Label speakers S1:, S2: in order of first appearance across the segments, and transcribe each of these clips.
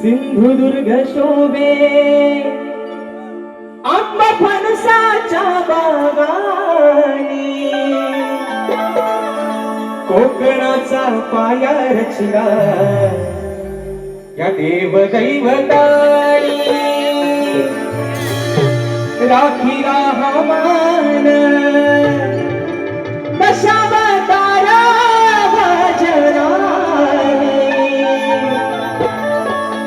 S1: सिंधुदुर्ग शोभे आंबा फणसाच्या बागानी, कोकणाचा पाया रचला या देवदैवतानी, राखीला हा मान दशावतारा भजनानी,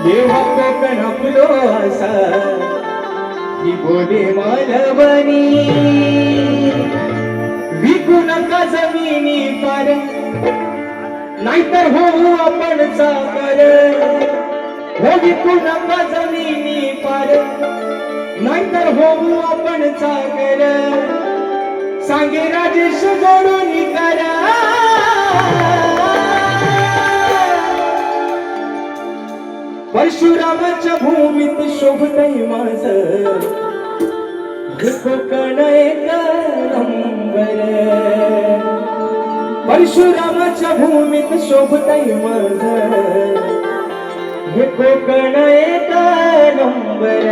S1: देवा कोकण फुलो असा ही बोले मालवणी, विकू नका जमिनी पार नाहीतर होऊ आपण चाकर, हो विकू नका जमिनी पार नाहीतर होऊ आपण चाकर, सांगे राजेश जोडून करा परशुरामाच्या भूमीत शोभतय माझं कोकण एक नंबर, परशुरामाच्या भूमीत शोभतय माझं हे कोकण एक नंबर.